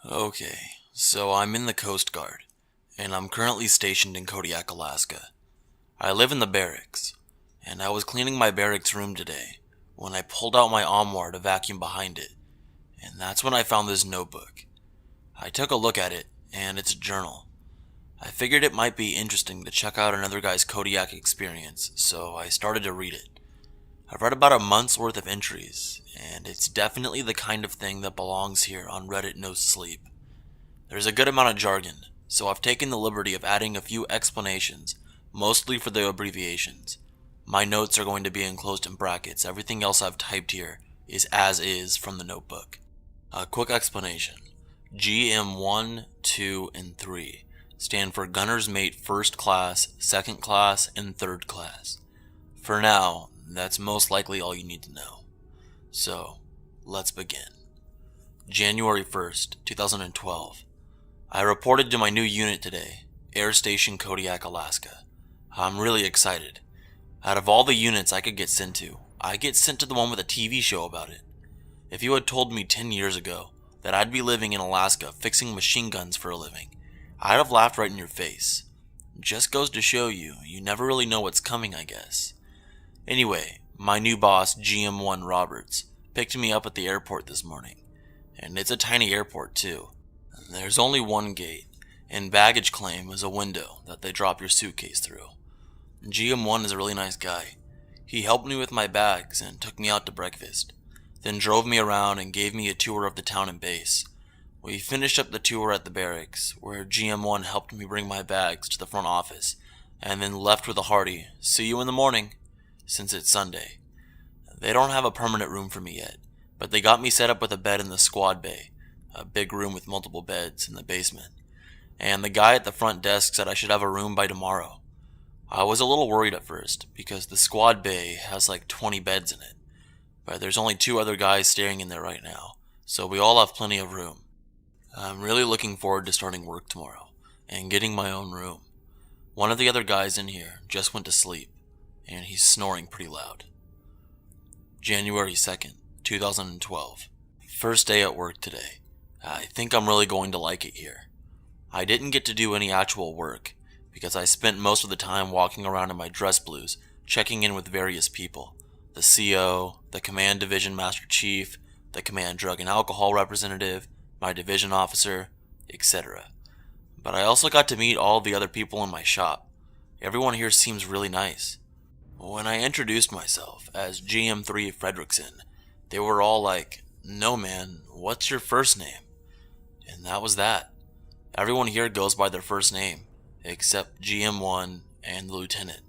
Okay, so I'm in the Coast Guard, and I'm currently stationed in Kodiak, Alaska. I live in the barracks, and I was cleaning my barracks room today when I pulled out my armoire to vacuum behind it, and that's when I found this notebook. I took a look at it, and it's a journal. I figured it might be interesting to check out another guy's Kodiak experience, so I started to read it. I've read about a month's worth of entries, and it's definitely the kind of thing that belongs here on Reddit No Sleep. There's a good amount of jargon, so I've taken the liberty of adding a few explanations, mostly for the abbreviations. My notes are going to be enclosed in brackets. Everything else I've typed here is as is from the notebook. A quick explanation. GM1, 2, and 3 stand for Gunner's Mate First Class, Second Class, and Third Class. For now, that's most likely all you need to know. So, let's begin. January 1st, 2012. I reported to my new unit today, Air Station Kodiak, Alaska. I'm really excited. Out of all the units I could get sent to, I get sent to the one with a TV show about it. If you had told me 10 years ago that I'd be living in Alaska fixing machine guns for a living, I'd have laughed right in your face. Just goes to show you, you never really know what's coming, I guess. Anyway, my new boss, GM1 Roberts, picked me up at the airport this morning. And it's a tiny airport too. There's only one gate, and baggage claim is a window that they drop your suitcase through. GM1 is a really nice guy. He helped me with my bags and took me out to breakfast, then drove me around and gave me a tour of the town and base. We finished up the tour at the barracks, where GM1 helped me bring my bags to the front office, and then left with a hearty, "See you in the morning," since it's Sunday. They don't have a permanent room for me yet, but they got me set up with a bed in the squad bay, a big room with multiple beds in the basement, and the guy at the front desk said I should have a room by tomorrow. I was a little worried at first, because the squad bay has like 20 beds in it, but there's only 2 other guys staying in there right now, so we all have plenty of room. I'm really looking forward to starting work tomorrow, and getting my own room. One of the other guys in here just went to sleep, and he's snoring pretty loud. January 2nd, 2012. First day at work today. I think I'm really going to like it here. I didn't get to do any actual work, because I spent most of the time walking around in my dress blues, checking in with various people. The CO, the Command Division Master Chief, the Command Drug and Alcohol Representative, my division officer, etc. But I also got to meet all the other people in my shop. Everyone here seems really nice. When I introduced myself as GM3 Fredrickson, they were all like, "No man, what's your first name?" And that was that. Everyone here goes by their first name, except GM1 and the lieutenant,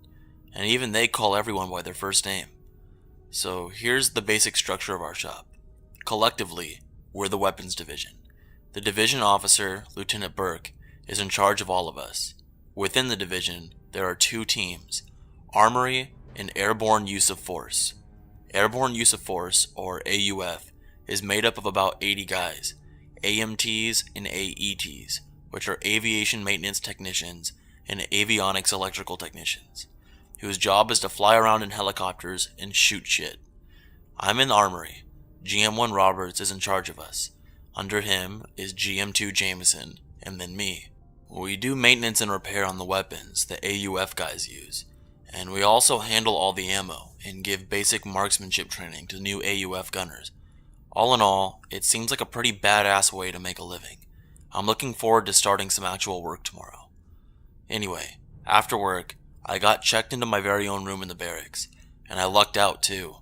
and even they call everyone by their first name. So here's the basic structure of our shop. Collectively, we're the weapons division. The division officer, Lieutenant Burke, is in charge of all of us. Within the division, there are 2 teams, Armory and Airborne Use of Force. Airborne Use of Force, or AUF, is made up of about 80 guys, AMTs and AETs, which are Aviation Maintenance Technicians and Avionics Electrical Technicians, whose job is to fly around in helicopters and shoot shit. I'm in the Armory. GM1 Roberts is in charge of us. Under him is GM2 Jameson, and then me. We do maintenance and repair on the weapons the AUF guys use, and we also handle all the ammo and give basic marksmanship training to new AUF gunners. All in all, it seems like a pretty badass way to make a living. I'm looking forward to starting some actual work tomorrow. Anyway, after work, I got checked into my very own room in the barracks, and I lucked out too.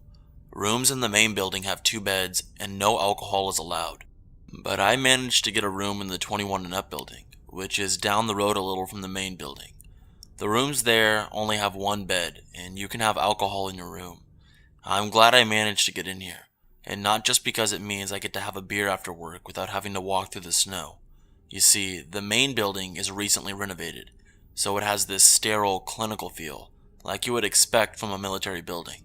Rooms in the main building have 2 beds, and no alcohol is allowed. But I managed to get a room in the 21 and up building, which is down the road a little from the main building. The rooms there only have 1 bed, and you can have alcohol in your room. I'm glad I managed to get in here, and not just because it means I get to have a beer after work without having to walk through the snow. You see, the main building is recently renovated, so it has this sterile, clinical feel, like you would expect from a military building.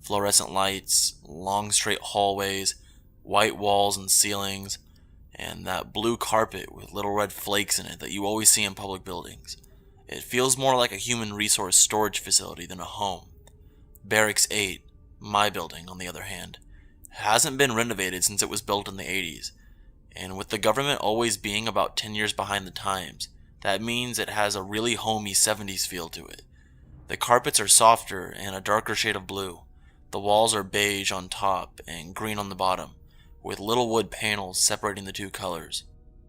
Fluorescent lights, long straight hallways, white walls and ceilings, and that blue carpet with little red flakes in it that you always see in public buildings. It feels more like a human resource storage facility than a home. Barracks 8, my building, on the other hand, hasn't been renovated since it was built in the 80s, And with the government always being about 10 years behind the times, that means it has a really homey 70s feel to it. The carpets are softer and a darker shade of blue. The walls are beige on top and green on the bottom, with little wood panels separating the two colors.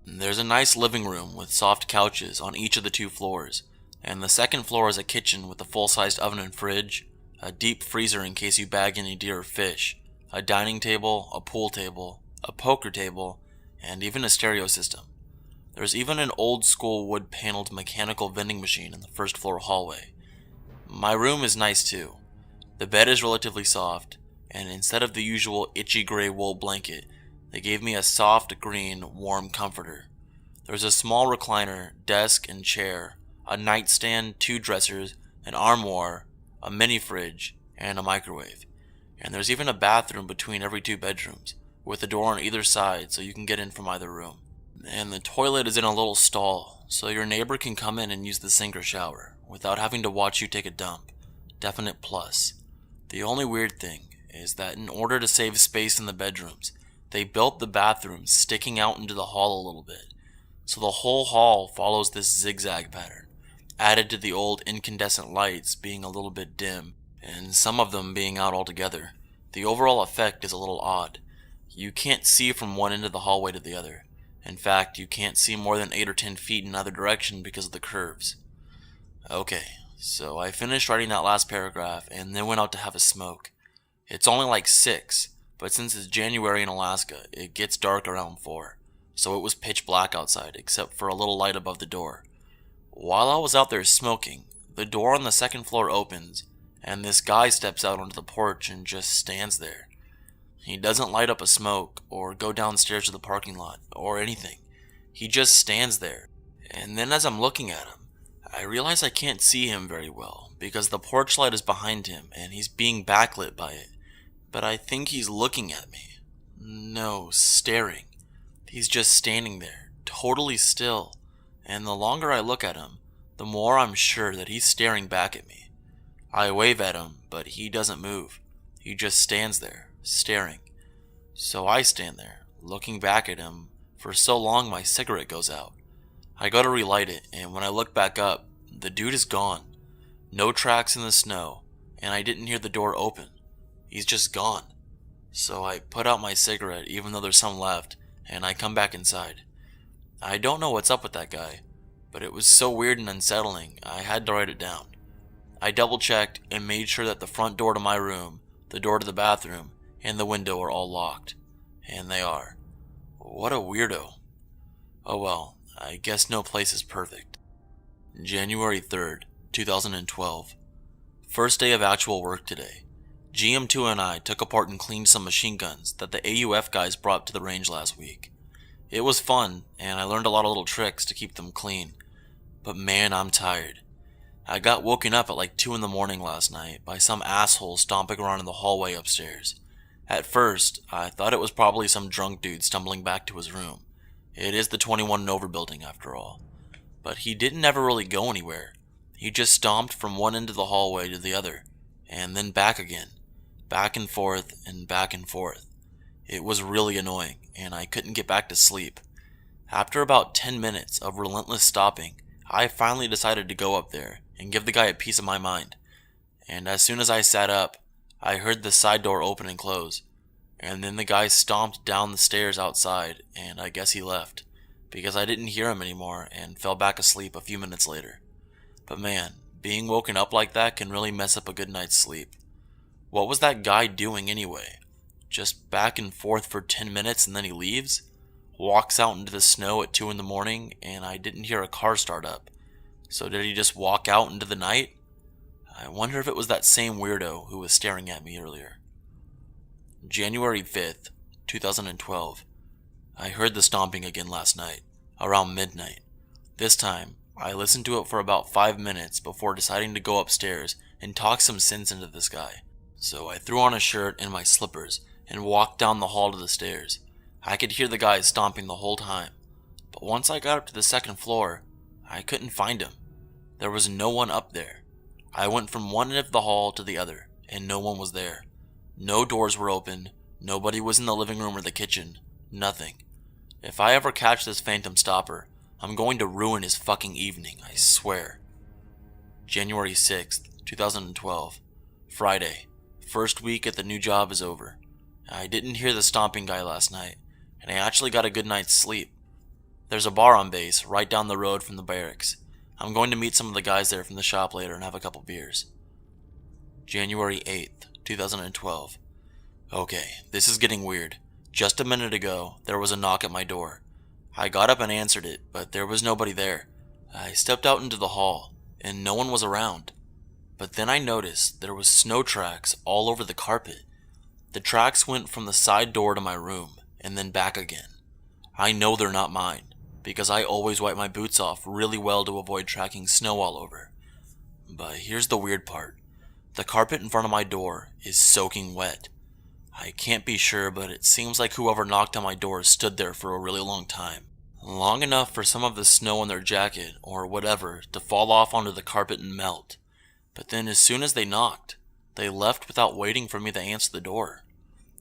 There's a nice living room with soft couches on each of the 2 floors, and the second floor is a kitchen with a full-sized oven and fridge, a deep freezer in case you bag any deer or fish, a dining table, a pool table, a poker table, and even a stereo system. There's even an old-school wood-paneled mechanical vending machine in the first floor hallway. My room is nice too. The bed is relatively soft, and instead of the usual itchy gray wool blanket, they gave me a soft green warm comforter. There's a small recliner, desk and chair, a nightstand, 2 dressers, an armoire, a mini fridge, and a microwave. And there's even a bathroom between every 2 bedrooms, with a door on either side so you can get in from either room. And the toilet is in a little stall, so your neighbor can come in and use the sink or shower, without having to watch you take a dump. Definite plus. The only weird thing is that in order to save space in the bedrooms, they built the bathrooms sticking out into the hall a little bit, so the whole hall follows this zigzag pattern, added to the old incandescent lights being a little bit dim, and some of them being out altogether. The overall effect is a little odd. You can't see from one end of the hallway to the other. In fact, you can't see more than 8 or 10 feet in either direction because of the curves. Okay, so I finished writing that last paragraph and then went out to have a smoke. It's only like 6, but since it's January in Alaska, it gets dark around 4, so it was pitch black outside except for a little light above the door. While I was out there smoking, the door on the second floor opens, and this guy steps out onto the porch and just stands there. He doesn't light up a smoke, or go downstairs to the parking lot, or anything. He just stands there. And then as I'm looking at him, I realize I can't see him very well, because the porch light is behind him, and he's being backlit by it. But I think he's looking at me. No, staring. He's just standing there, totally still. And the longer I look at him, the more I'm sure that he's staring back at me. I wave at him, but he doesn't move. He just stands there, staring. So I stand there, looking back at him, for so long my cigarette goes out. I go to relight it, and when I look back up, the dude is gone. No tracks in the snow, and I didn't hear the door open. He's just gone. So I put out my cigarette, even though there's some left, and I come back inside. I don't know what's up with that guy, but it was so weird and unsettling, I had to write it down. I double-checked and made sure that the front door to my room, the door to the bathroom, and the window are all locked. And they are. What a weirdo. Oh well, I guess no place is perfect. January 3rd, 2012. First day of actual work today. GM2 and I took apart and cleaned some machine guns that the AUF guys brought to the range last week. It was fun, and I learned a lot of little tricks to keep them clean. But man, I'm tired. I got woken up at like 2 in the morning last night by some asshole stomping around in the hallway upstairs. At first, I thought it was probably some drunk dude stumbling back to his room. It is the 21 and over building after all. But he didn't ever really go anywhere. He just stomped from one end of the hallway to the other, and then back again. Back and forth and back and forth. It was really annoying, and I couldn't get back to sleep. After about 10 minutes of relentless stopping, I finally decided to go up there and give the guy a piece of my mind. And as soon as I sat up, I heard the side door open and close, and then the guy stomped down the stairs outside, and I guess he left, because I didn't hear him anymore and fell back asleep a few minutes later. But man, being woken up like that can really mess up a good night's sleep. What was that guy doing anyway? Just back and forth for 10 minutes and then he leaves? Walks out into the snow at 2 in the morning and I didn't hear a car start up. So did he just walk out into the night? I wonder if it was that same weirdo who was staring at me earlier. January 5th, 2012. I heard the stomping again last night, around midnight. This time, I listened to it for about 5 minutes before deciding to go upstairs and talk some sense into this guy. So I threw on a shirt and my slippers and walked down the hall to the stairs. I could hear the guy stomping the whole time, but once I got up to the second floor, I couldn't find him. There was no one up there. I went from one end of the hall to the other, and no one was there. No doors were open, nobody was in the living room or the kitchen, nothing. If I ever catch this phantom stopper, I'm going to ruin his fucking evening, I swear. January 6th, 2012. Friday. First week at the new job is over. I didn't hear the stomping guy last night, and I actually got a good night's sleep. There's a bar on base, right down the road from the barracks. I'm going to meet some of the guys there from the shop later and have a couple beers. January 8th, 2012. Okay, this is getting weird. Just a minute ago, there was a knock at my door. I got up and answered it, but there was nobody there. I stepped out into the hall, and no one was around. But then I noticed there was snow tracks all over the carpet. The tracks went from the side door to my room, and then back again. I know they're not mine, because I always wipe my boots off really well to avoid tracking snow all over. But here's the weird part. The carpet in front of my door is soaking wet. I can't be sure, but it seems like whoever knocked on my door stood there for a really long time. Long enough for some of the snow on their jacket, or whatever, to fall off onto the carpet and melt. But then as soon as they knocked, they left without waiting for me to answer the door.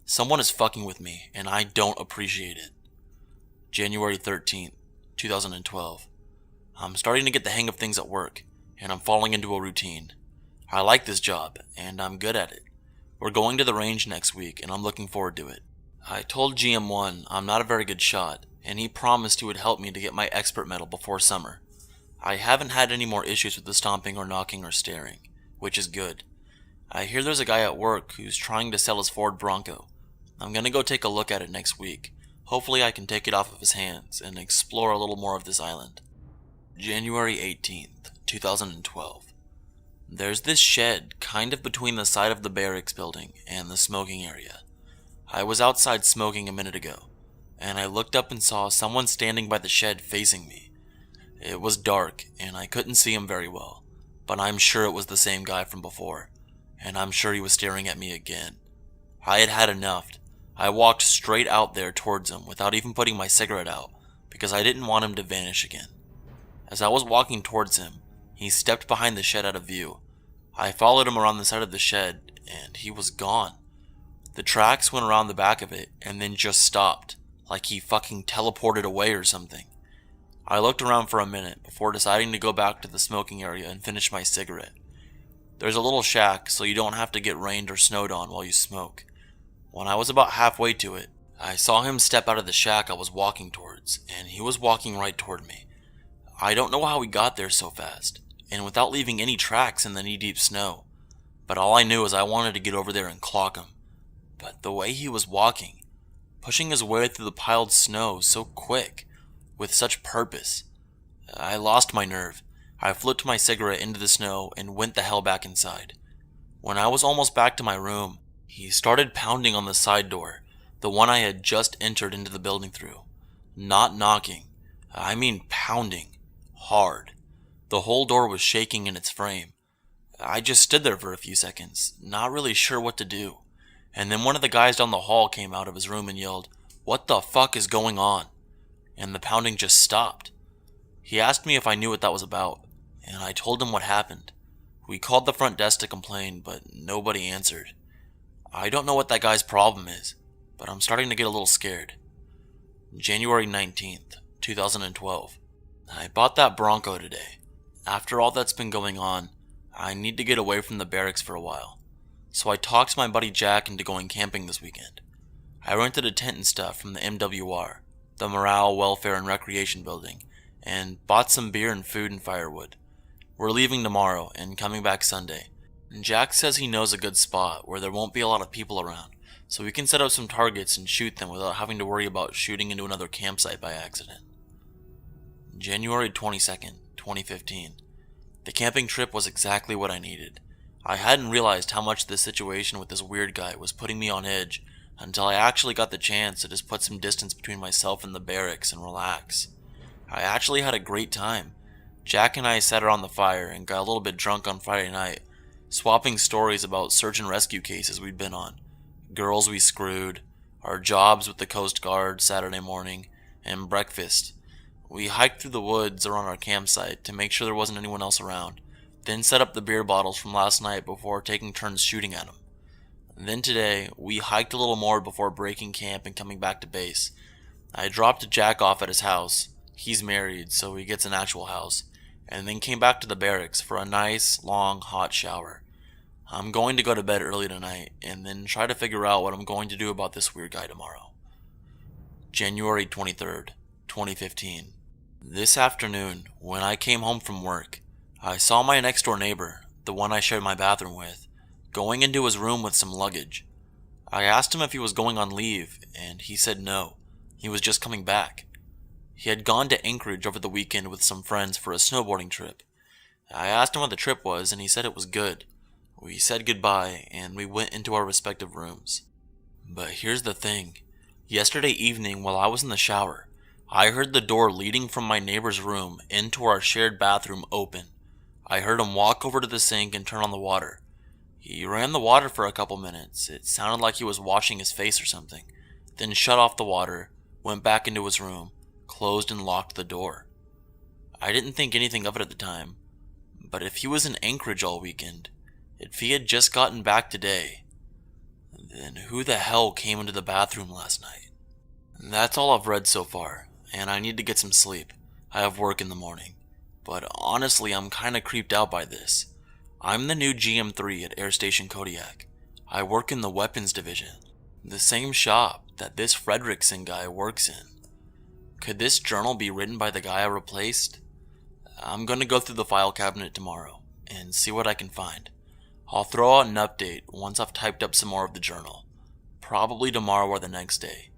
Someone is fucking with me, and I don't appreciate it. January 13th, 2012. I'm starting to get the hang of things at work, and I'm falling into a routine. I like this job, and I'm good at it. We're going to the range next week, and I'm looking forward to it. I told GM1 I'm not a very good shot, and he promised he would help me to get my expert medal before summer. I haven't had any more issues with the stomping or knocking or staring, which is good. I hear there's a guy at work who's trying to sell his Ford Bronco. I'm gonna go take a look at it next week. Hopefully I can take it off of his hands and explore a little more of this island. January 18th, 2012. There's this shed kind of between the side of the barracks building and the smoking area. I was outside smoking a minute ago, and I looked up and saw someone standing by the shed facing me. It was dark, and I couldn't see him very well, but I'm sure it was the same guy from before, and I'm sure he was staring at me again. I had had enough. I walked straight out there towards him without even putting my cigarette out, because I didn't want him to vanish again. As I was walking towards him, he stepped behind the shed out of view. I followed him around the side of the shed, and he was gone. The tracks went around the back of it, and then just stopped, like he fucking teleported away or something. I looked around for a minute before deciding to go back to the smoking area and finish my cigarette. There's a little shack, so you don't have to get rained or snowed on while you smoke. When I was about halfway to it, I saw him step out of the shack I was walking towards, and he was walking right toward me. I don't know how he got there so fast, and without leaving any tracks in the knee-deep snow, but all I knew is I wanted to get over there and clock him. But the way he was walking, pushing his way through the piled snow so quick, with such purpose, I lost my nerve. I flipped my cigarette into the snow and went the hell back inside. When I was almost back to my room, he started pounding on the side door, the one I had just entered into the building through. Not knocking, I mean pounding. Hard. The whole door was shaking in its frame. I just stood there for a few seconds, not really sure what to do. And then one of the guys down the hall came out of his room and yelled, "What the fuck is going on?" And the pounding just stopped. He asked me if I knew what that was about, and I told him what happened. We called the front desk to complain, but nobody answered. I don't know what that guy's problem is, but I'm starting to get a little scared. January 19th, 2012. I bought that Bronco today. After all that's been going on, I need to get away from the barracks for a while. So I talked my buddy Jack into going camping this weekend. I rented a tent and stuff from the MWR, the Morale, Welfare, and Recreation Building, and bought some beer and food and firewood. We're leaving tomorrow and coming back Sunday. Jack says he knows a good spot where there won't be a lot of people around, so we can set up some targets and shoot them without having to worry about shooting into another campsite by accident. January 22nd, 2015. The camping trip was exactly what I needed. I hadn't realized how much this situation with this weird guy was putting me on edge until I actually got the chance to just put some distance between myself and the barracks and relax. I actually had a great time. Jack and I sat around the fire and got a little bit drunk on Friday night, swapping stories about search and rescue cases we'd been on, girls we screwed, our jobs with the Coast Guard Saturday morning, and breakfast. We hiked through the woods around our campsite to make sure there wasn't anyone else around, then set up the beer bottles from last night before taking turns shooting at them. Then today, we hiked a little more before breaking camp and coming back to base. I dropped Jack off at his house. He's married, so he gets an actual house. And then came back to the barracks for a nice, long, hot shower. I'm going to go to bed early tonight, and then try to figure out what I'm going to do about this weird guy tomorrow. January 23rd, 2015. This afternoon, when I came home from work, I saw my next door neighbor, the one I shared my bathroom with, going into his room with some luggage. I asked him if he was going on leave, and he said no, he was just coming back. He had gone to Anchorage over the weekend with some friends for a snowboarding trip. I asked him what the trip was, and he said it was good. We said goodbye, and we went into our respective rooms. But here's the thing. Yesterday evening, while I was in the shower, I heard the door leading from my neighbor's room into our shared bathroom open. I heard him walk over to the sink and turn on the water. He ran the water for a couple minutes. It sounded like he was washing his face or something. Then shut off the water, went back into his room, closed and locked the door. I didn't think anything of it at the time, but if he was in Anchorage all weekend, if he had just gotten back today, then who the hell came into the bathroom last night? That's all I've read so far, and I need to get some sleep. I have work in the morning. But honestly, I'm kinda creeped out by this. I'm the new GM3 at Air Station Kodiak. I work in the weapons division, the same shop that this Fredrickson guy works in. Could this journal be written by the guy I replaced? I'm gonna go through the file cabinet tomorrow and see what I can find. I'll throw out an update once I've typed up some more of the journal, probably tomorrow or the next day.